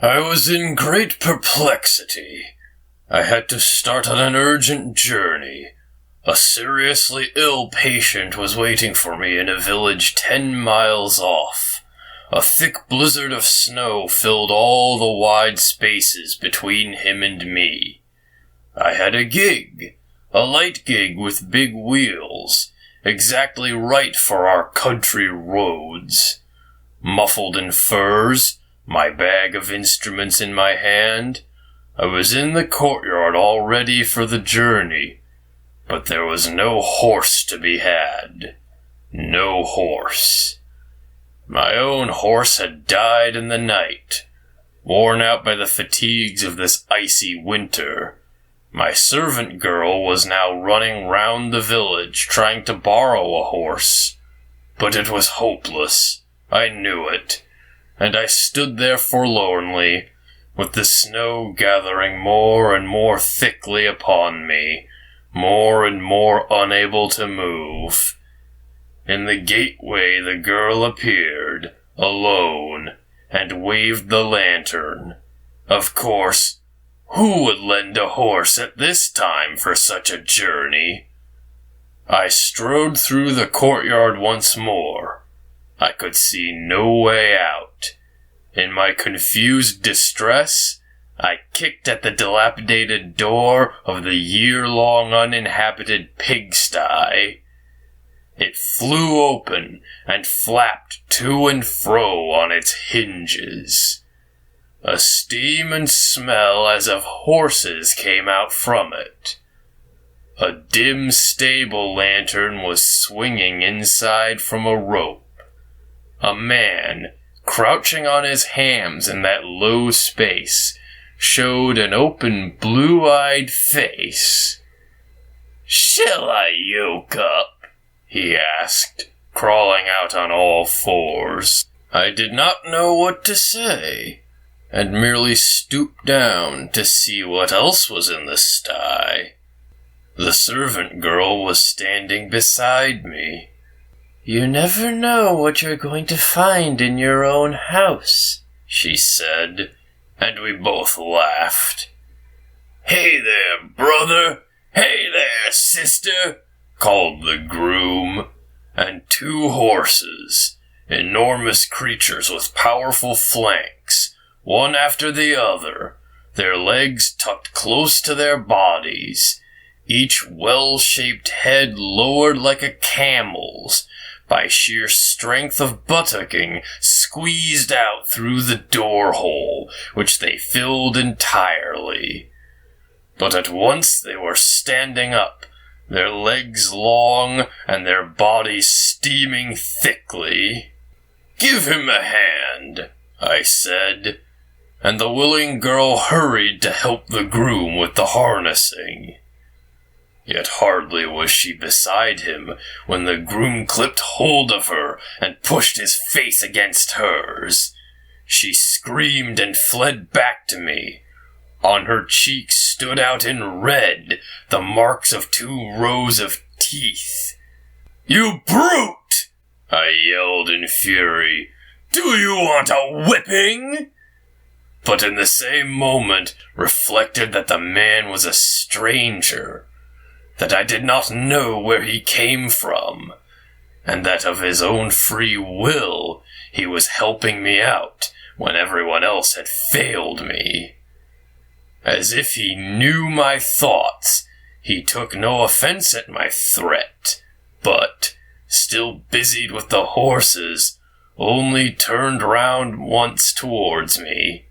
I was in great perplexity. I had to start on an urgent journey. A seriously ill patient was waiting for me in a village 10 miles off. A thick blizzard of snow filled all the wide spaces between him and me. I had a gig, a light gig with big wheels, exactly right for our country roads. Muffled in furs, my bag of instruments in my hand, I was in the courtyard all ready for the journey, but there was no horse to be had. No horse. My own horse had died in the night, worn out by the fatigues of this icy winter. My servant girl was now running round the village trying to borrow a horse, but it was hopeless. I knew it, and I stood there forlornly, with the snow gathering more and more thickly upon me, more and more unable to move. In the gateway the girl appeared, alone, and waved the lantern. Of course, who would lend a horse at this time for such a journey? I strode through the courtyard once more. I could see no way out. In my confused distress, I kicked at the dilapidated door of the year-long uninhabited pigsty. It flew open and flapped to and fro on its hinges. A steam and smell as of horses came out from it. A dim stable lantern was swinging inside from a rope. A man, crouching on his hams in that low space, showed an open blue-eyed face. "Shall I yoke up?" he asked, crawling out on all fours. I did not know what to say, and merely stooped down to see what else was in the sty. The servant girl was standing beside me. "You never know what you're going to find in your own house," she said, and we both laughed. "Hey there, brother! Hey there, sister!" called the groom, and 2 horses, enormous creatures with powerful flanks, one after the other, their legs tucked close to their bodies, each well-shaped head lowered like a camel's, by sheer strength of buttocking, squeezed out through the door-hole, which they filled entirely. But at once they were standing up, their legs long and their bodies steaming thickly. "Give him a hand," I said, and the willing girl hurried to help the groom with the harnessing. Yet hardly was she beside him when the groom clipped hold of her and pushed his face against hers. She screamed and fled back to me. On her cheeks stood out in red the marks of 2 rows of teeth. "You brute!" I yelled in fury. "Do you want a whipping?" But in the same moment reflected that the man was a stranger, that I did not know where he came from, and that of his own free will he was helping me out when everyone else had failed me. As if he knew my thoughts, he took no offense at my threat, but, still busied with the horses, only turned round once towards me.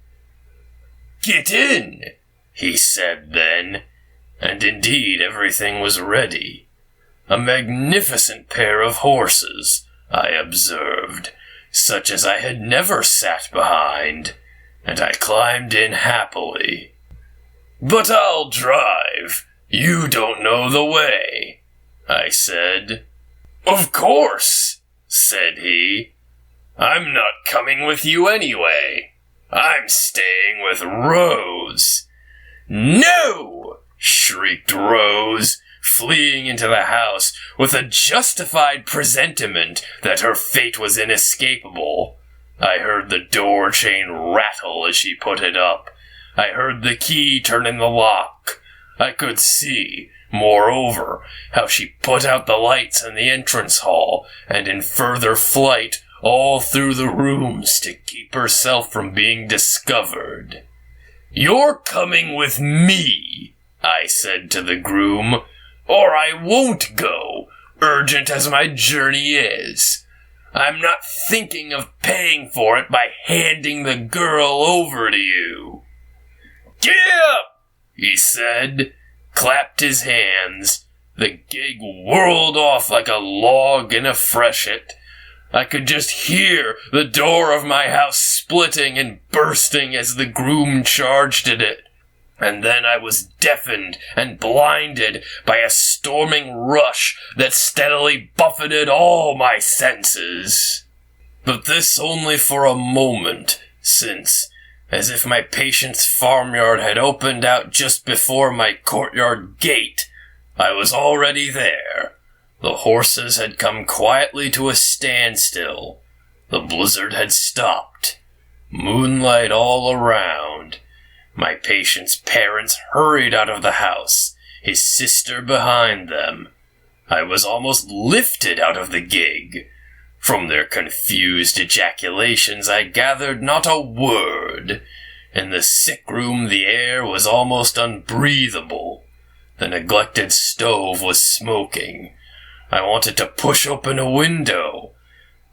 "Get in," he said then, and indeed everything was ready. A magnificent pair of horses, I observed, such as I had never sat behind, and I climbed in happily. "But I'll drive. You don't know the way," I said. "Of course," said he. "I'm not coming with you anyway. I'm staying with Rose." "No!" shrieked Rose, fleeing into the house with a justified presentiment that her fate was inescapable. I heard the door chain rattle as she put it up. I heard the key turn in the lock. I could see, moreover, how she put out the lights in the entrance hall, and in further flight all through the rooms to keep herself from being discovered. "You're coming with me," I said to the groom, "or I won't go, urgent as my journey is. I'm not thinking of paying for it by handing the girl over to you." "Get up," he said, clapped his hands. The gig whirled off like a log in a freshet. I could just hear the door of my house splitting and bursting as the groom charged at it. And then I was deafened and blinded by a storming rush that steadily buffeted all my senses. But this only for a moment, since, as if my patient's farmyard had opened out just before my courtyard gate, I was already there. The horses had come quietly to a standstill. The blizzard had stopped. Moonlight all around. My patient's parents hurried out of the house, his sister behind them. I was almost lifted out of the gig. From their confused ejaculations I gathered not a word. In the sick room the air was almost unbreathable. The neglected stove was smoking. I wanted to push open a window,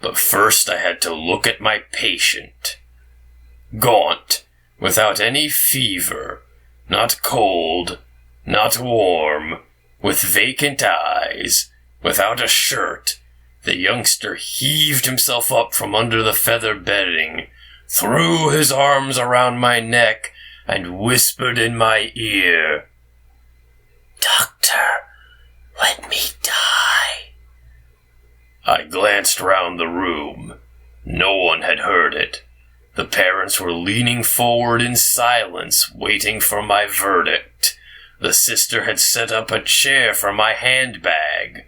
but first I had to look at my patient. Gaunt, without any fever, not cold, not warm, with vacant eyes, without a shirt, the youngster heaved himself up from under the feather bedding, threw his arms around my neck, and whispered in my ear, "Doctor, let me die." I glanced round the room. No one had heard it. The parents were leaning forward in silence, waiting for my verdict. The sister had set up a chair for my handbag.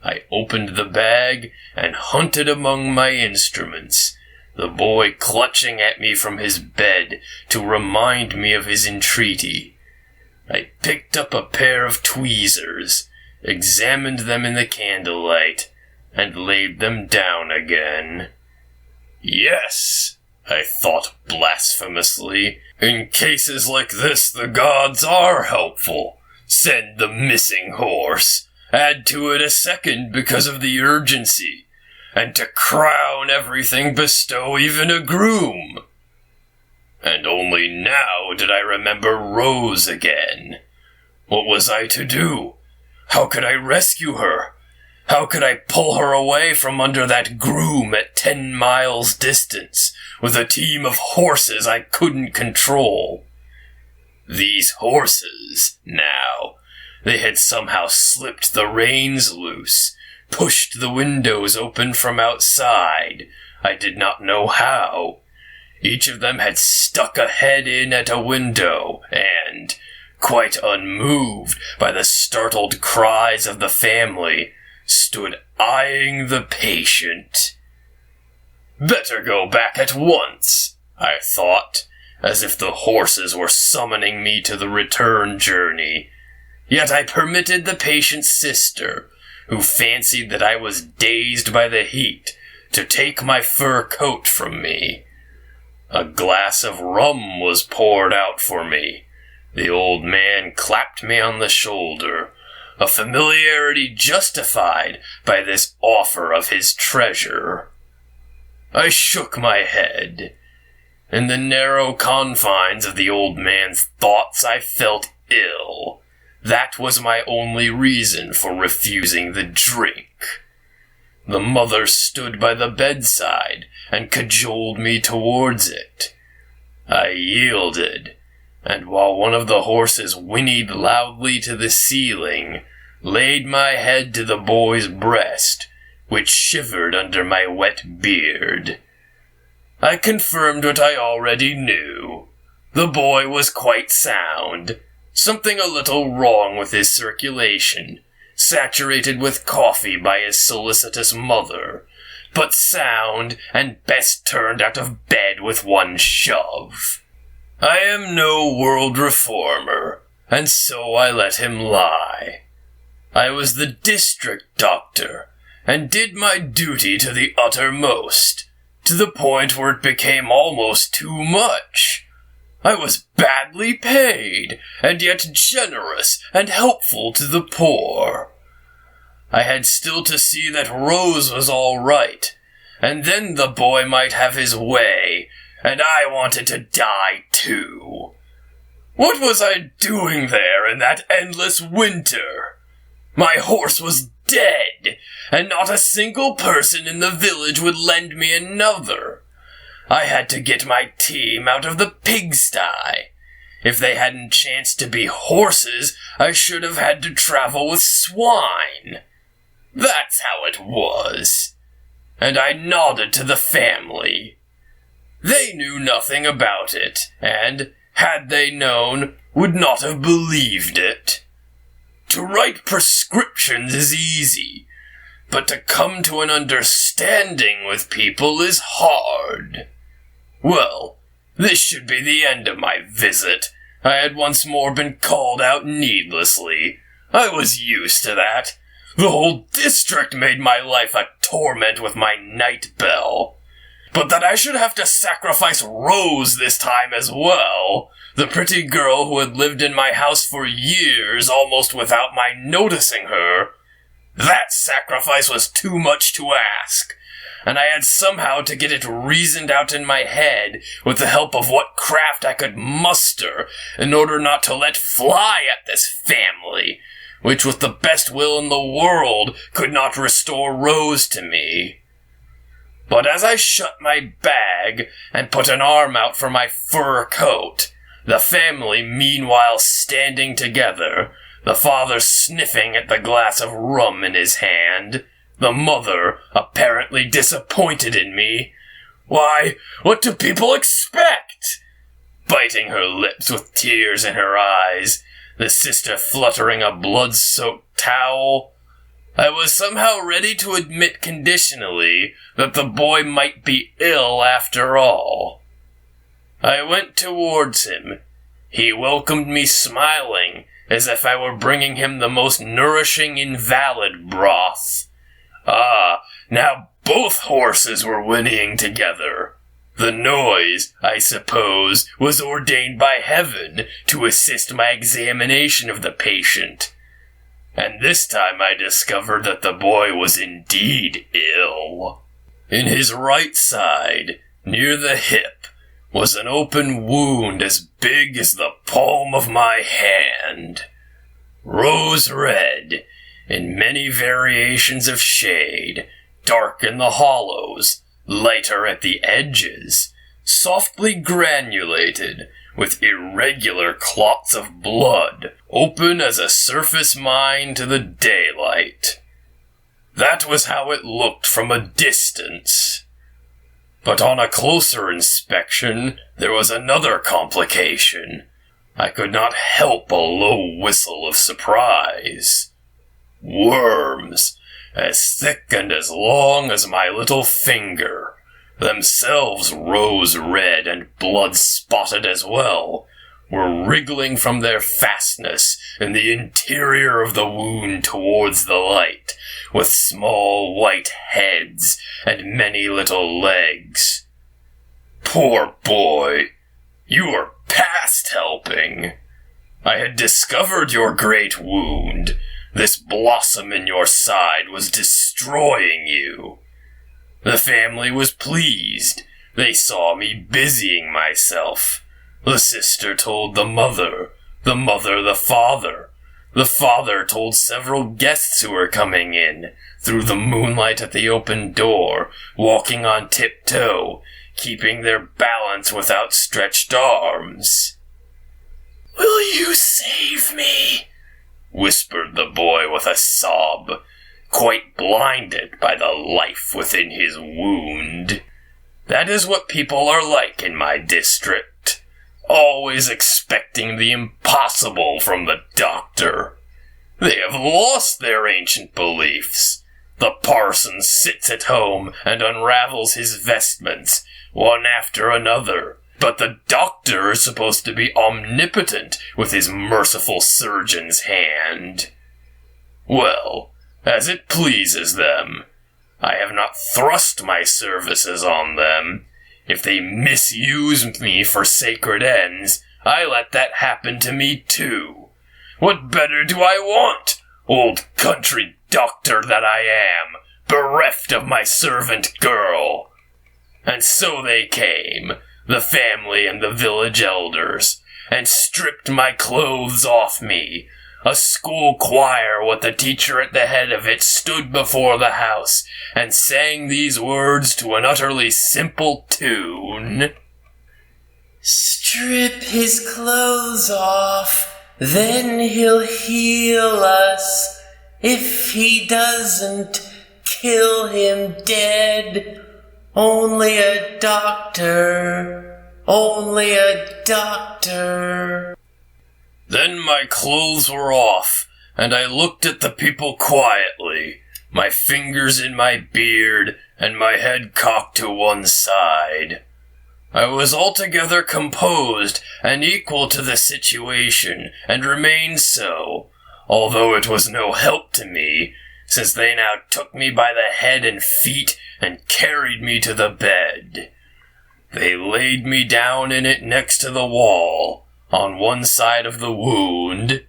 I opened the bag and hunted among my instruments, the boy clutching at me from his bed to remind me of his entreaty. I picked up a pair of tweezers, examined them in the candlelight, and laid them down again. Yes, I thought blasphemously, in cases like this the gods are helpful. Send the missing horse, add to it a second because of the urgency, and to crown everything bestow even a groom. And only now did I remember Rose again. What was I to do? How could I rescue her? How could I pull her away from under that groom at 10 miles distance, with a team of horses I couldn't control? These horses, now, they had somehow slipped the reins loose, pushed the windows open from outside. I did not know how. Each of them had stuck a head in at a window, and, quite unmoved by the startled cries of the family, stood eyeing the patient. Better go back at once, I thought, as if the horses were summoning me to the return journey. Yet I permitted the patient's sister, who fancied that I was dazed by the heat, to take my fur coat from me. A glass of rum was poured out for me. The old man clapped me on the shoulder, a familiarity justified by this offer of his treasure. I shook my head. In the narrow confines of the old man's thoughts I felt ill. That was my only reason for refusing the drink. The mother stood by the bedside and cajoled me towards it. I yielded, and while one of the horses whinnied loudly to the ceiling, laid my head to the boy's breast, which shivered under my wet beard. I confirmed what I already knew. The boy was quite sound. Something a little wrong with his circulation, saturated with coffee by his solicitous mother, but sound and best turned out of bed with one shove. I am no world reformer, and so I let him lie. I was the district doctor, and did my duty to the uttermost, to the point where it became almost too much. I was badly paid, and yet generous and helpful to the poor. I had still to see that Rose was all right, and then the boy might have his way, and I wanted to die too. What was I doing there in that endless winter? My horse was dead, and not a single person in the village would lend me another. I had to get my team out of the pigsty. If they hadn't chanced to be horses, I should have had to travel with swine. That's how it was. And I nodded to the family. They knew nothing about it, and, had they known, would not have believed it. To write prescriptions is easy, but to come to an understanding with people is hard. Well, this should be the end of my visit. I had once more been called out needlessly. I was used to that. The whole district made my life a torment with my night bell. But that I should have to sacrifice Rose this time as well, the pretty girl who had lived in my house for years almost without my noticing her, that sacrifice was too much to ask, and I had somehow to get it reasoned out in my head with the help of what craft I could muster in order not to let fly at this family, which with the best will in the world could not restore Rose to me. But as I shut my bag and put an arm out for my fur coat, the family meanwhile standing together, the father sniffing at the glass of rum in his hand, the mother apparently disappointed in me. Why, what do people expect? Biting her lips with tears in her eyes, the sister fluttering a blood-soaked towel. I was somehow ready to admit conditionally that the boy might be ill after all. I went towards him. He welcomed me smiling, as if I were bringing him the most nourishing invalid broth. Ah, now both horses were whinnying together. The noise, I suppose, was ordained by heaven to assist my examination of the patient. And this time I discovered that the boy was indeed ill. In his right side, near the hip, was an open wound as big as the palm of my hand. Rose red, in many variations of shade, dark in the hollows, lighter at the edges, softly granulated, with irregular clots of blood, open as a surface mine to the daylight. That was how it looked from a distance. But on a closer inspection, there was another complication. I could not help a low whistle of surprise. Worms, as thick and as long as my little finger, themselves rose red and blood-spotted as well, were wriggling from their fastness in the interior of the wound towards the light, with small white heads and many little legs. Poor boy, you are past helping. I had discovered your great wound. This blossom in your side was destroying you. The family was pleased. They saw me busying myself. The sister told the mother the father. The father told several guests who were coming in, through the moonlight at the open door, walking on tiptoe, keeping their balance with outstretched arms. "Will you save me?" whispered the boy with a sob, quite blinded by the life within his wound. That is what people are like in my district, always expecting the impossible from the doctor. They have lost their ancient beliefs. The parson sits at home and unravels his vestments, one after another. But the doctor is supposed to be omnipotent with his merciful surgeon's hand. Well, as it pleases them. I have not thrust my services on them. If they misuse me for sacred ends, I let that happen to me too. What better do I want, old country doctor that I am, bereft of my servant girl? And so they came, the family and the village elders, and stripped my clothes off me. A school choir with the teacher at the head of it stood before the house and sang these words to an utterly simple tune. Strip his clothes off, then he'll heal us. If he doesn't, kill him dead. Only a doctor, only a doctor. Then my clothes were off, and I looked at the people quietly, my fingers in my beard, and my head cocked to one side. I was altogether composed and equal to the situation, and remained so, although it was no help to me, since they now took me by the head and feet and carried me to the bed. They laid me down in it next to the wall, on one side of the wound.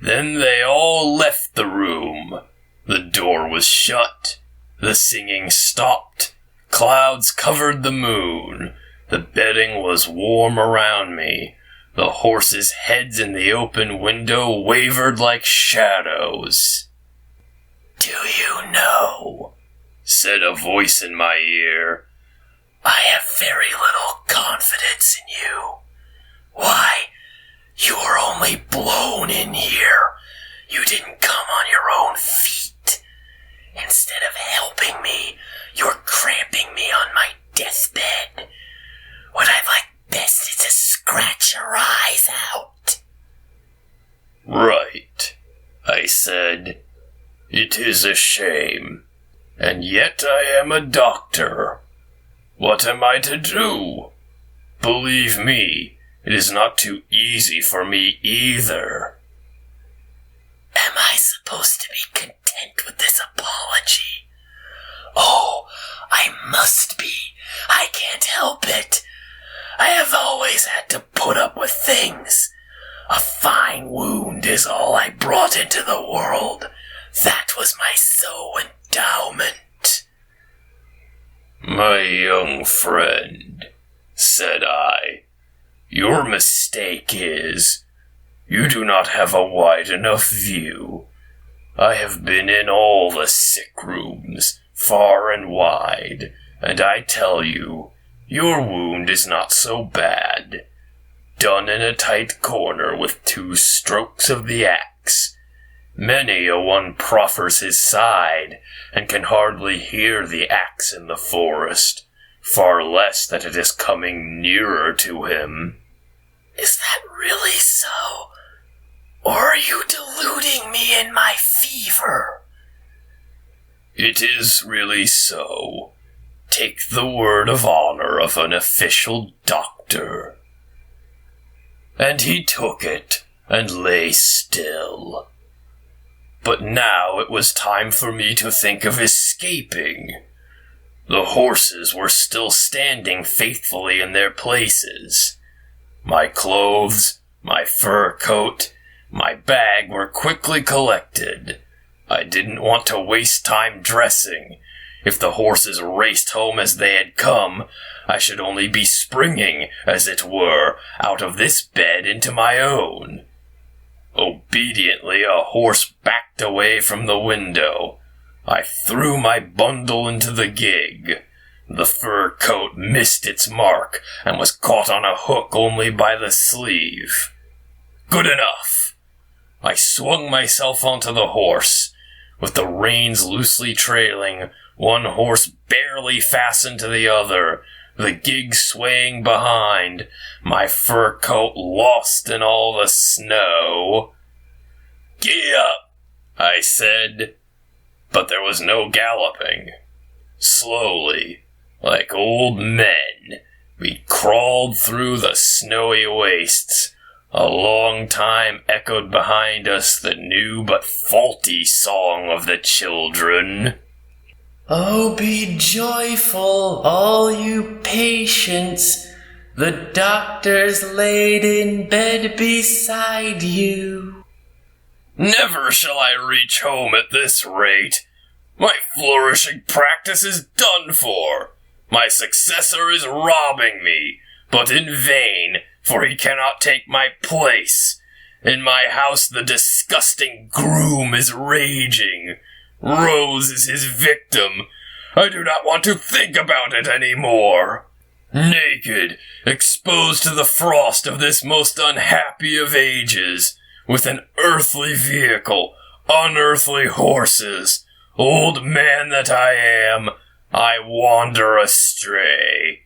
Then they all left the room. The door was shut. The singing stopped. Clouds covered the moon. The bedding was warm around me. The horses' heads in the open window wavered like shadows. "Do you know," said a voice in my ear, "I have very little confidence in you. Why, you were only blown in here. You didn't come on your own feet. Instead of helping me, you're cramping me on my deathbed. What I'd like best is to scratch your eyes out." "Right," I said. "It is a shame. And yet I am a doctor. What am I to do? Believe me, it is not too easy for me either." "Am I supposed to be content with this apology?" "Oh, I must be. I can't help it. I have always had to put up with things. A fine wound is all I brought into the world. That was my sole endowment." "My young friend," said I, "your mistake is, you do not have a wide enough view. I have been in all the sick rooms, far and wide, and I tell you, your wound is not so bad. Done in a tight corner with 2 strokes of the axe. Many a one proffers his side, and can hardly hear the axe in the forest, far less that it is coming nearer to him." "Is that really so? Or are you deluding me in my fever?" "It is really so. Take the word of honor of an official doctor." And he took it, and lay still. But now it was time for me to think of escaping. The horses were still standing faithfully in their places. My clothes, my fur coat, my bag were quickly collected. I didn't want to waste time dressing. If the horses raced home as they had come, I should only be springing, as it were, out of this bed into my own. Obediently, a horse backed away from the window. I threw my bundle into the gig. The fur coat missed its mark and was caught on a hook only by the sleeve. Good enough. I swung myself onto the horse. With the reins loosely trailing, one horse barely fastened to the other, the gig swaying behind, my fur coat lost in all the snow. "Gee up," I said. but there was no galloping. Slowly, like old men, we crawled through the snowy wastes. A long time echoed behind us the new but faulty song of the children. Oh, be joyful, all you patients. The doctor's laid in bed beside you. Never shall I reach home at this rate. My flourishing practice is done for. My successor is robbing me, but in vain, for he cannot take my place. In my house the disgusting groom is raging. Rose is his victim. I do not want to think about it any more. Naked, exposed to the frost of this most unhappy of ages, with an earthly vehicle, unearthly horses, old man that I am, I wander astray.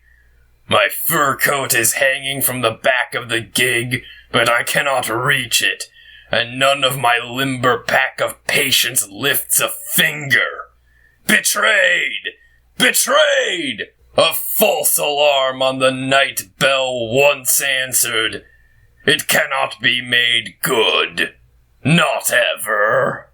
My fur coat is hanging from the back of the gig, but I cannot reach it, and none of my limber pack of patience lifts a finger. Betrayed! Betrayed! A false alarm on the night bell once answered. It cannot be made good. Not ever.